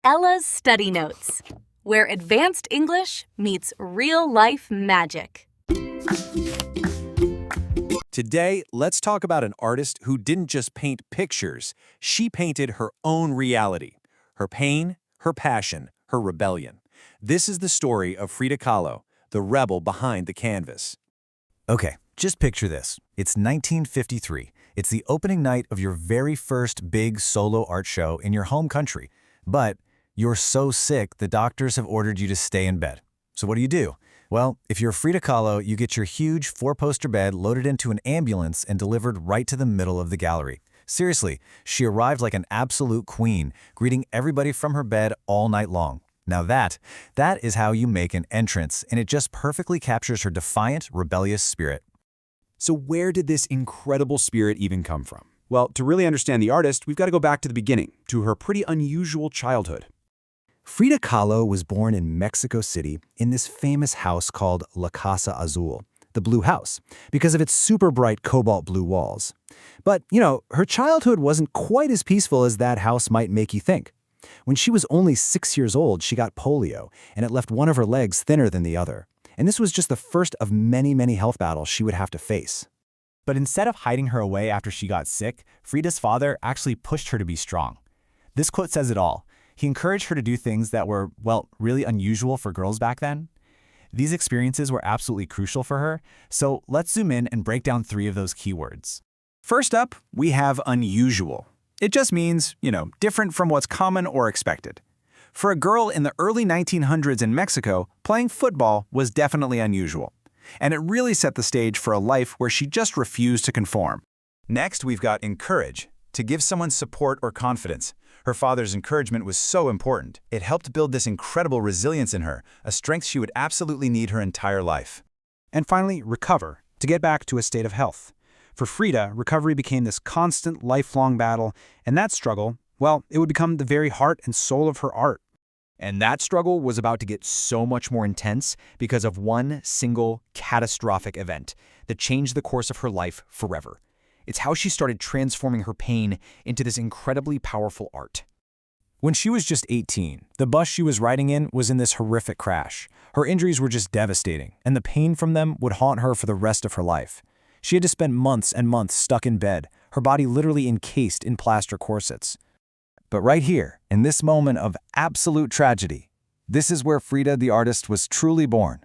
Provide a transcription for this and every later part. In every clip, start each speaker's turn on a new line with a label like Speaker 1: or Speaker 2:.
Speaker 1: Ella's Study Notes, where advanced English meets real-life magic.
Speaker 2: Today, let's talk about an artist who didn't just paint pictures. She painted her own reality. Her pain, her passion, her rebellion. This is the story of Frida Kahlo, the rebel behind the canvas.
Speaker 3: Okay, just picture this. It's 1953. It's the opening night of your very first big solo art show in your home country. But you're so sick, the doctors have ordered you to stay in bed. So what do? Well, if you're Frida Kahlo, you get your huge 4-poster bed loaded into an ambulance and delivered right to the middle of the gallery. Seriously, she arrived like an absolute queen, greeting everybody from her bed all night long. Now that is how you make an entrance, and it just perfectly captures her defiant, rebellious spirit.
Speaker 4: So where did this incredible spirit even come from? Well, to really understand the artist, we've got to go back to the beginning, to her pretty unusual childhood. Frida Kahlo was born in Mexico City in this famous house called La Casa Azul, the Blue House, because of its super bright cobalt blue walls. But, her childhood wasn't quite as peaceful as that house might make you think. When she was only 6 years old, she got polio, and it left one of her legs thinner than the other. And this was just the first of many, many health battles she would have to face.
Speaker 5: But instead of hiding her away after she got sick, Frida's father actually pushed her to be strong. This quote says it all. He encouraged her to do things that were, really unusual for girls back then. These experiences were absolutely crucial for her, so let's zoom in and break down 3 of those keywords.
Speaker 2: First up, we have unusual. It just means, different from what's common or expected. For a girl in the early 1900s in Mexico, playing football was definitely unusual. And it really set the stage for a life where she just refused to conform. Next, we've got encourage, to give someone support or confidence. Her father's encouragement was so important. It helped build this incredible resilience in her, a strength she would absolutely need her entire life.
Speaker 4: And finally, recover, to get back to a state of health. For Frida, recovery became this constant, lifelong battle, and that struggle, it would become the very heart and soul of her art.
Speaker 6: And that struggle was about to get so much more intense because of one single catastrophic event that changed the course of her life forever. It's how she started transforming her pain into this incredibly powerful art.
Speaker 3: When she was just 18, the bus she was riding in was in this horrific crash. Her injuries were just devastating, and the pain from them would haunt her for the rest of her life. She had to spend months and months stuck in bed, her body literally encased in plaster corsets. But right here, in this moment of absolute tragedy, this is where Frida the artist was truly born.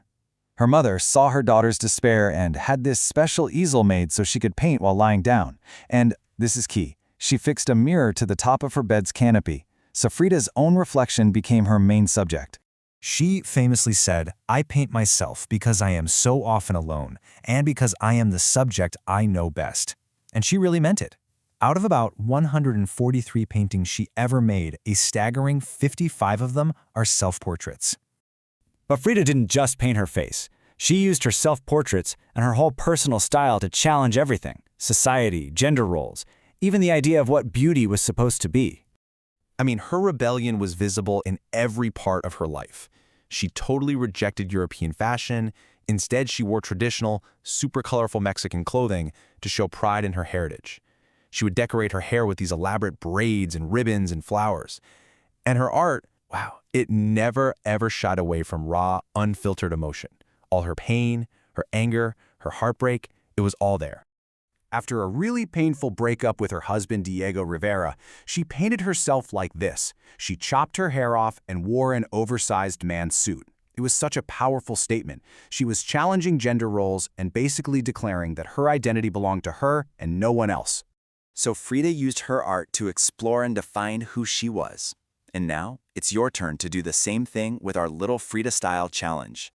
Speaker 3: Her mother saw her daughter's despair and had this special easel made so she could paint while lying down. And this is key. She fixed a mirror to the top of her bed's canopy, so Frida's own reflection became her main subject. She famously said, "I paint myself because I am so often alone, and because I am the subject I know best." And she really meant it. Out of about 143 paintings she ever made, a staggering 55 of them are self-portraits.
Speaker 5: But Frida didn't just paint her face. She used her self-portraits and her whole personal style to challenge everything: society, gender roles, even the idea of what beauty was supposed to be.
Speaker 2: Her rebellion was visible in every part of her life. She totally rejected European fashion. Instead, she wore traditional, super colorful Mexican clothing to show pride in her heritage. She would decorate her hair with these elaborate braids and ribbons and flowers. And her art, it never ever shied away from raw, unfiltered emotion. All her pain, her anger, her heartbreak, it was all there. After a really painful breakup with her husband Diego Rivera, she painted herself like this. She chopped her hair off and wore an oversized man's suit. It was such a powerful statement. She was challenging gender roles and basically declaring that her identity belonged to her and no one else.
Speaker 7: So Frida used her art to explore and define who she was. And now, it's your turn to do the same thing with our little Frida Style Challenge.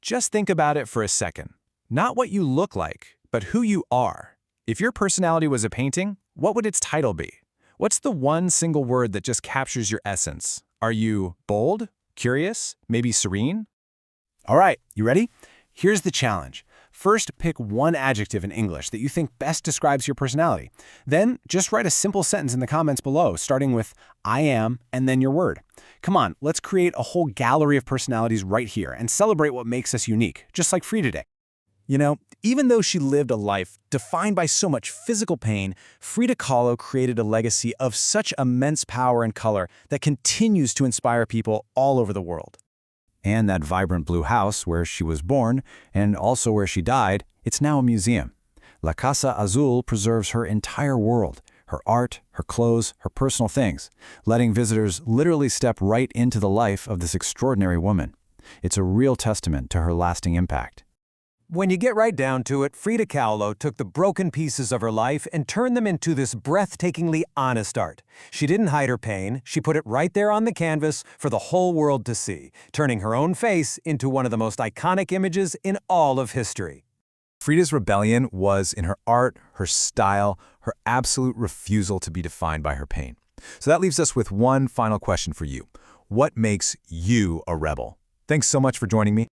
Speaker 2: Just think about it for a second. Not what you look like, but who you are. If your personality was a painting, what would its title be? What's the one single word that just captures your essence? Are you bold, curious, maybe serene? All right, you ready? Here's the challenge. First, pick one adjective in English that you think best describes your personality. Then, just write a simple sentence in the comments below, starting with I am and then your word. Come on, let's create a whole gallery of personalities right here and celebrate what makes us unique, just like Frida did.
Speaker 4: You know, even though she lived a life defined by so much physical pain, Frida Kahlo created a legacy of such immense power and color that continues to inspire people all over the world.
Speaker 3: And that vibrant blue house where she was born, and also where she died, it's now a museum. La Casa Azul preserves her entire world, her art, her clothes, her personal things, letting visitors literally step right into the life of this extraordinary woman. It's a real testament to her lasting impact.
Speaker 8: When you get right down to it, Frida Kahlo took the broken pieces of her life and turned them into this breathtakingly honest art. She didn't hide her pain, she put it right there on the canvas for the whole world to see, turning her own face into one of the most iconic images in all of history.
Speaker 2: Frida's rebellion was in her art, her style, her absolute refusal to be defined by her pain. So that leaves us with one final question for you. What makes you a rebel? Thanks so much for joining me.